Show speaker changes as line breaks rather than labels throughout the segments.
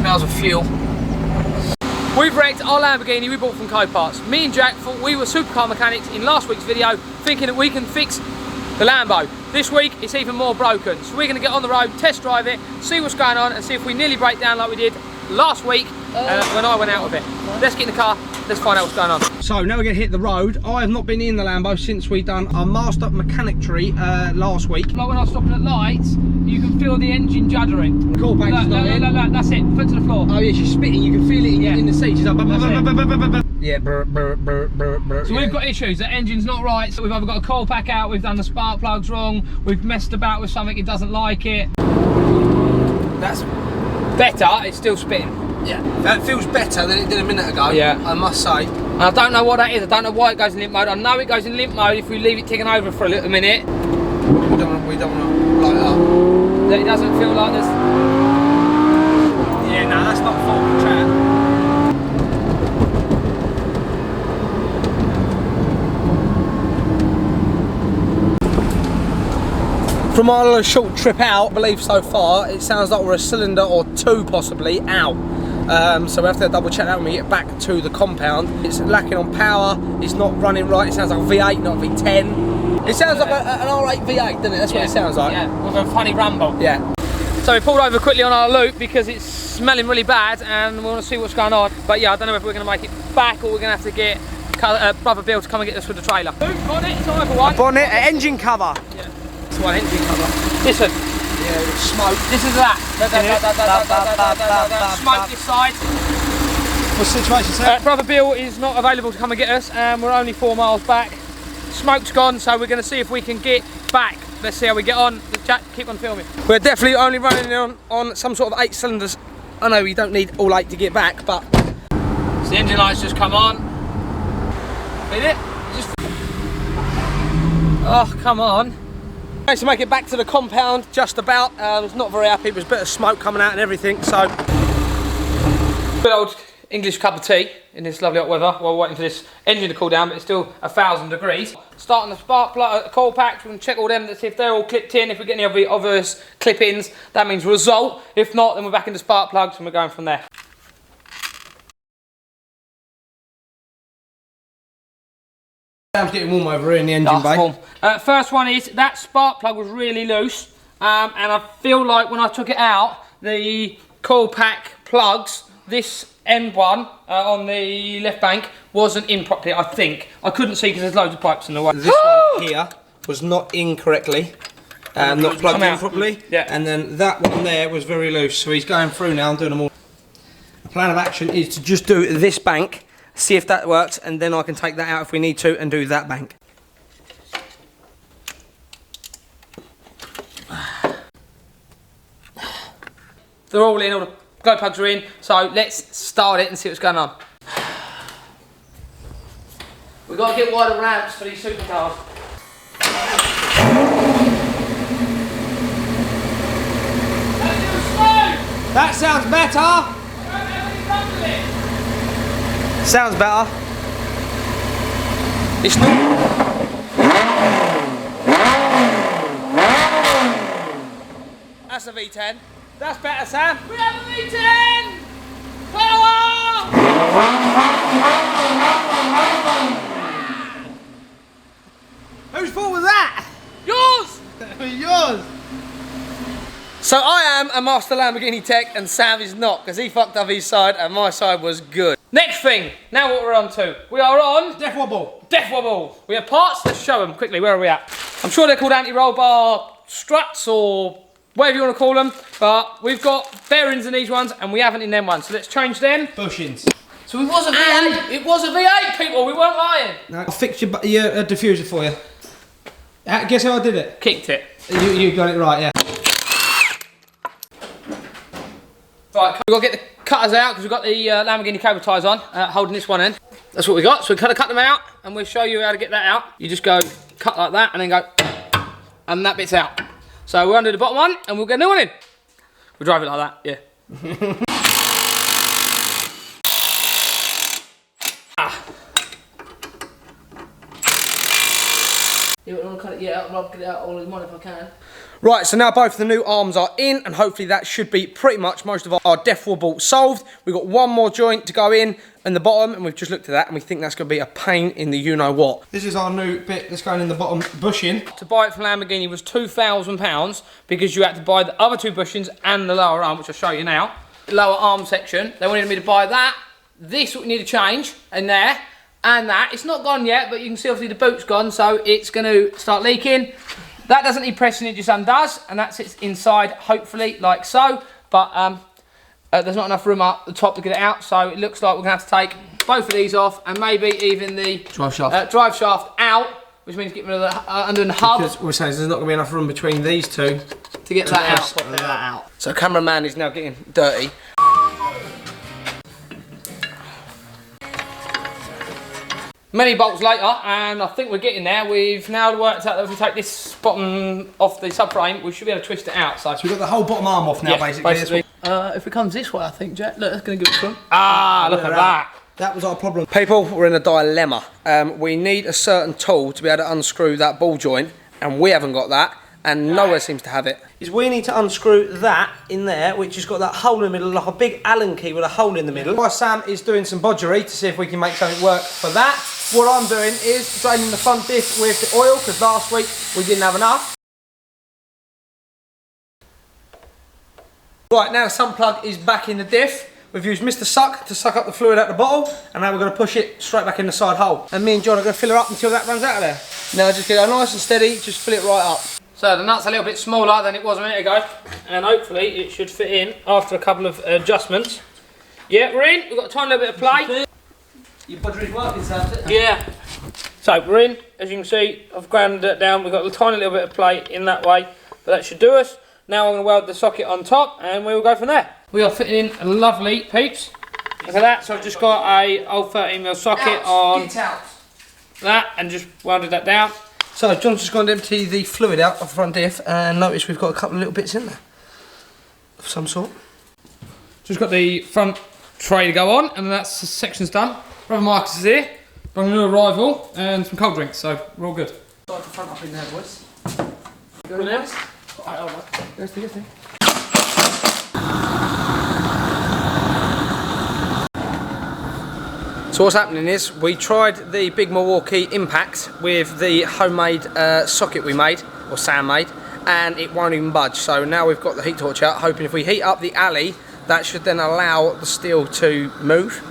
Smells of fuel. We've wrecked our Lamborghini we bought from Coparts. Me and Jack thought we were supercar mechanics in last week's video, thinking that we can fix the Lambo. This week it's even more broken. So we're going to get on the road, test drive it, see what's going on and see if we nearly break down like we did last week when I went out of it. Let's get in the car, let's find out what's going on. So now we're going to hit the road. I have not been in the Lambo since we done our master mechanicry last week. Like when I was stopping at lights, you can feel the engine juddering. Cool, look, that's it, foot to the floor. Oh yeah, she's spitting, you can feel it in the seat. She's like, yeah, brr, brr, brr, brr, brr. So we've got issues, the engine's not right, so we've either got a coil pack out, we've done the spark plugs wrong, we've messed about with something, it doesn't like it. That's better, it's still spitting. Yeah, that feels better than it did a minute ago, yeah, I must say. And I don't know what that is, I don't know why it goes in limp mode. I know it goes in limp mode if we leave it ticking over for a little minute. We don't want to blow it up. That it doesn't feel like this. Yeah, no, that's not full chat. From our short trip out, I believe so far, it sounds like we're a cylinder or two possibly out. So we have to double check that when we get back to the compound. It's lacking on power, it's not running right, it sounds like a V8, not a V10. It sounds like an R8 V8, doesn't it? That's what it sounds like. Yeah, with a funny rumble. Yeah. So we pulled over quickly on our loop because it's smelling really bad and we want to see what's going on. But yeah, I don't know if we're going to make it back or we're going to have to get Brother Bill to come and get us with the trailer. Bonnet, it's either one.
Bonnet, engine cover.
Yeah. One engine cover. Listen. Yeah, smoke. This is that. Smoke this side.
What's the situation, sir?
Brother Bill is not available to come and get us, and we're only 4 miles back. Smoke's gone, so we're going to see if we can get back. Let's see how we get on. Jack, keep on filming. We're definitely only running on some sort of 8 cylinders. I know you don't need all 8 to get back, but so the engine lights just come on. Feel it? Just. Oh, come on. To make it back to the compound, just about. I was not very happy, there's a bit of smoke coming out and everything, so. Good old English cup of tea in this lovely hot weather while we're waiting for this engine to cool down, but it's still 1,000 degrees. Starting the spark plug, coil packs, we can check all them to see if they're all clipped in. If we get any obvious clip-ins, that means result. If not, then we're back into spark plugs and we're going from there.
Sam's getting warm over here in the engine bay.
First one is that spark plug was really loose, and I feel like when I took it out, the coil pack plugs, this end one on the left bank wasn't in properly. I think I couldn't see because there's loads of pipes in the way.
This one here was not in correctly, not plugged in properly.
Yeah.
And then that one there was very loose, so he's going through now and doing them all. The plan of action is to just do this bank. See if that works, and then I can take that out if we need to and do that bank.
They're all in, all the glow plugs are in, so let's start it and see what's going on. We've got to get wider ramps for these supercars.
That sounds better! Sounds better.
It's not.
That's a V10. That's better, Sam.
We have a V10! Power!
Whose fault was that?
Yours!
Yours.
So I am a master Lamborghini tech and Sam is not, because he fucked up his side and my side was good. Next thing, now what we're on to. We are on
Death Wobble.
Death Wobble. We have parts, let's show them quickly. Where are we at? I'm sure they're called anti-roll bar struts or whatever you want to call them, but we've got bearings in these ones and we haven't in them ones. So let's change them.
Bushings.
So it was a V8. It was a V8, people. We weren't lying.
No, I'll fix your diffuser for you. Guess how I did it?
Kicked it.
You got it right, yeah.
Right, we've got to get the cutters out because we've got the Lamborghini cable ties on, holding this one end. That's what we got. So we're going to cut them out and we'll show you how to get that out. You just go cut like that and then go, and that bit's out. So we're under the bottom one and we'll get a new one in. We'll drive it like that, yeah. Yeah, I want to cut it, yeah, I'll get it out all in one if I can.
Right, so now both the new arms are in, and hopefully that should be pretty much most of our depth wobble solved. We've got one more joint to go in the bottom, and we've just looked at that, and we think that's going to be a pain in the you-know-what. This is our new bit that's going in the bottom bushing.
To buy it from Lamborghini was £2,000 because you had to buy the other two bushings and the lower arm, which I'll show you now. The lower arm section, they wanted me to buy that. This what we need to change, and there, and that. It's not gone yet, but you can see obviously the boot's gone, so it's going to start leaking. That doesn't need pressing, it just undoes, and that sits inside, hopefully, like so. But there's not enough room up the top to get it out, so it looks like we're going to have to take both of these off, and maybe even the
drive shaft,
out, which means getting rid of the under the hub.
Because we're saying there's not going to be enough room between these two
to get that out.
So cameraman is now getting dirty.
Many bolts later, and I think we're getting there. We've now worked out that if we take this bottom off the subframe, we should be able to twist it out. So
we've got the whole bottom arm off now, basically.
If it comes this way, I think, Jack, look, that's going to give it a trim. Ah, look at that.
That was our problem. People, we're in a dilemma. We need a certain tool to be able to unscrew that ball joint, and we haven't got that, and nowhere seems to have it. Is we need to unscrew that in there, which has got that hole in the middle, like a big Allen key with a hole in the middle. While Sam is doing some bodgery to see if we can make something work for that, what I'm doing is draining the front diff with the oil, because last week we didn't have enough. Right, now the sump plug is back in the diff. We've used Mr. Suck to suck up the fluid out the bottle, and now we're going to push it straight back in the side hole. And me and John are going to fill her up until that runs out of there. Now just get her nice and steady, just fill it right up.
So the nut's a little bit smaller than it was a minute ago, and hopefully it should fit in after a couple of adjustments. Yeah, we're in. We've got a tiny little bit of play.
Your bodgery's working, Sam.
Yeah. So we're in. As you can see, I've ground it down. We've got a tiny little bit of play in that way, but that should do us. Now I'm going to weld the socket on top, and we will go from there. We are fitting in a lovely peeps. Look at that. So I've just got a old 13mm socket on that, and just welded that down.
So John's just gone to empty the fluid out of the front diff, and notice we've got a couple of little bits in there of some sort.
Just got the front tray to go on, and that's the section's done. Brother Marcus is here, bringing a new arrival and some cold drinks, so we're all good.
Start the front up in there, boys.
Go now.
So what's happening is we tried the big Milwaukee Impact with the homemade socket we made, or Sam made, and it won't even budge. So now we've got the heat torch out, hoping if we heat up the alley, that should then allow the steel to move.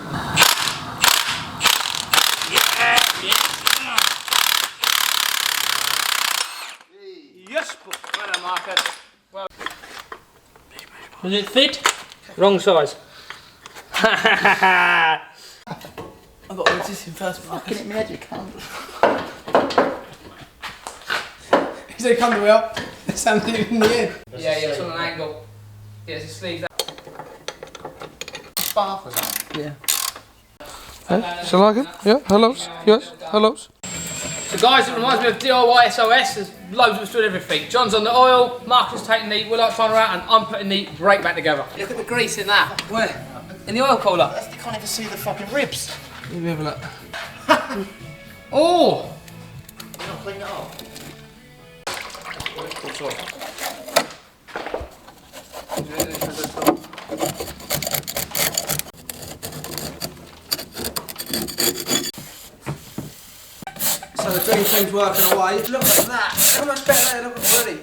Yes, well done, Marcus. Well, does it fit? Wrong size.
I've got all this in first. Fucking hit me head, you cunt.
He said come to me up, there's something in the end.
Yeah, it's on an angle. Yeah, it's a sleeve that.
Bath or something?
Yeah. Hey, shall I get? Yeah, hellos, yes, hellos.
So guys, it reminds me of DIY SOS. There's loads of us doing everything. John's on the oil, Marcus is taking the wheel trying out, and I'm putting the brake back together. Look at the grease in that.
Where?
In the oil cooler.
You can't even see the fucking ribs.
Let me have a look.
Oh!
You're not cleaning it off.
So the green thing's working away. Look at that. How much better there, look already.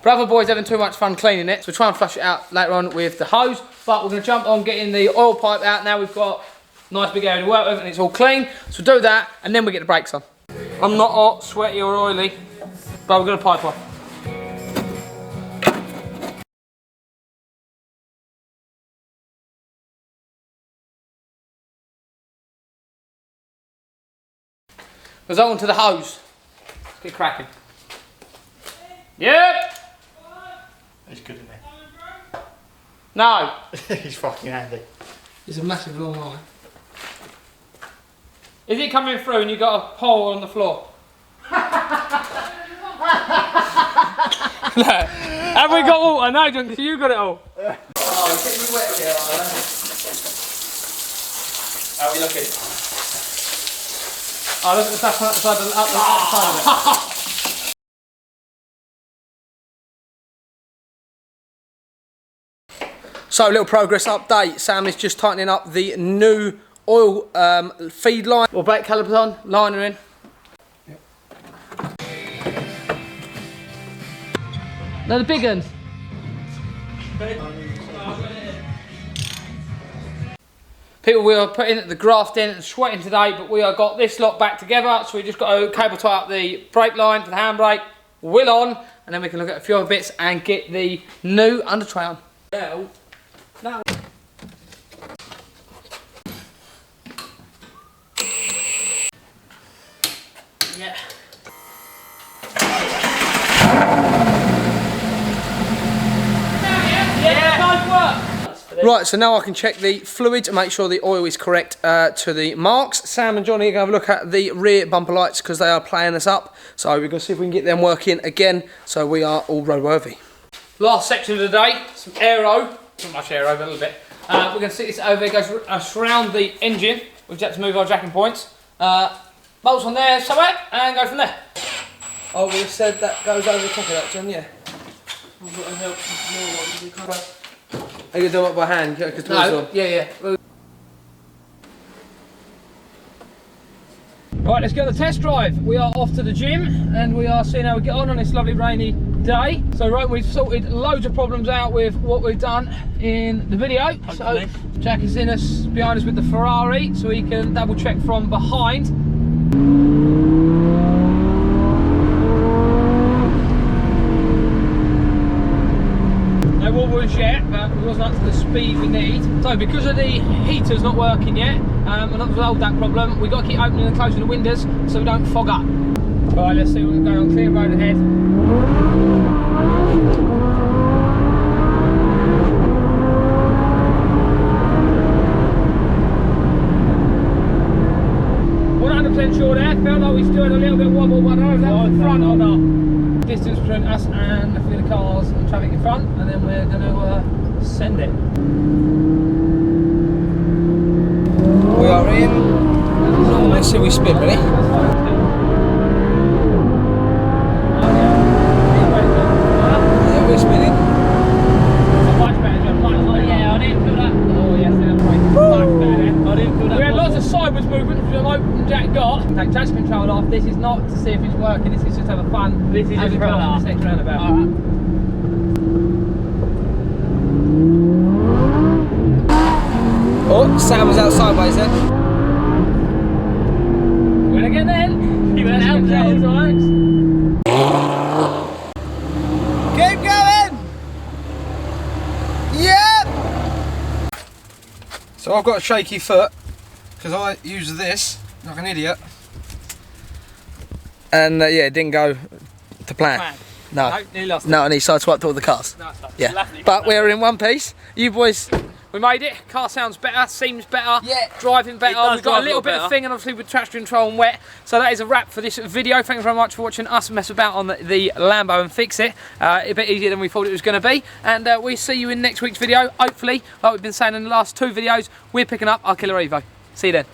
Brother boy's having too much fun cleaning it, so we'll try and flush it out later on with the hose, but we're going to jump on getting the oil pipe out. Now we've got a nice big area to work with and it's all clean, so we'll do that and then we get the brakes on. I'm not hot, sweaty or oily, but we're going to pipe off. Goes on to the hose. Let's get cracking. Yep!
He's good, isn't
No.
he? He's fucking handy.
It's a massive long line.
Is it coming through and you got a pole on the floor? Look, have we got water? No, John, because you got it all.
Oh, it's getting me wet here,
How are we looking? Oh, look at the stuff on the side of it.
So a little progress update. Sam is just tightening up the new oil feed line.
Well, brake calipers on, liner in. No, the big ones. People, we are putting the graft in and sweating today, but we have got this lot back together, so we just got to cable tie up the brake line for the handbrake, wheel on, and then we can look at a few other bits and get the new under tray on. No. Yeah.
Right, so now I can check the fluids and make sure the oil is correct to the marks. Sam and Johnny are going to have a look at the rear bumper lights because they are playing us up. So we're going to see if we can get them working again so we are all roadworthy. Last section of the day, some aero. Not much aero, but a little bit. We're going to sit this over, it goes around the engine. We've just had to move our jacking points. Bolts on there somewhere and go from there. Oh, we said that goes over the top of that, John, yeah. Are you going to do it by hand? No, yeah. Right, let's go to the test drive. We are off to the gym and we are seeing how we get on this lovely rainy day. So right, we've sorted loads of problems out with what we've done in the video. Hopefully. So Jack is behind us with the Ferrari so he can double check from behind. No wobbles yet, but it wasn't up to the speed we need. So because of the heaters not working yet, and not resolved that problem, we've got to keep opening and closing the windows so we don't fog up. Right, let's see what's going on. Clear road ahead. Sure there, felt like we still had a little bit of wobble, but I don't know if that was the front or not. Distance between us and a few of the cars and traffic in front, and then we're going to send it. We are in. Let's see, we spin, ready? Yeah, we're spinning. Much better, John. Yeah, I didn't feel that. Oh, yes, that's right. Much better. I didn't feel that. We had lots of sideways movement, which I hope Jack got. Take traction control off. This is not to see if it's working, this is just have a fun. This is just for this next roundabout. Alright. Oh, Sam was out sideways then. Went again then. He went out times. Keep going! Yep! So I've got a shaky foot because I use this like an idiot. And yeah, it didn't go to plan. No, nearly lost it. No, and he sideswiped all the cars. No, yeah, lovely. But we're in one piece. You boys, we made it. Car sounds better, seems better, yeah, driving better. We've got a little bit of thing, and obviously with traction control and wet. So that is a wrap for this video. Thanks very much for watching us mess about on the Lambo and fix it. A bit easier than we thought it was going to be. And we see you in next week's video. Hopefully, like we've been saying in the last two videos, we're picking up our Killer Evo. See you then.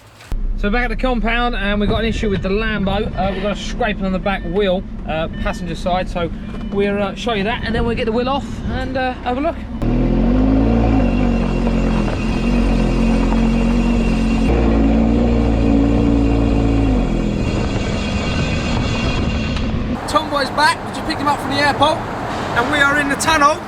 So we're back at the compound and we've got an issue with the Lambo. We've got a scraping on the back wheel, passenger side, so we'll show you that and then we'll get the wheel off and have a look. Tomboy's back, we just picked him up from the airport and we are in the tunnel.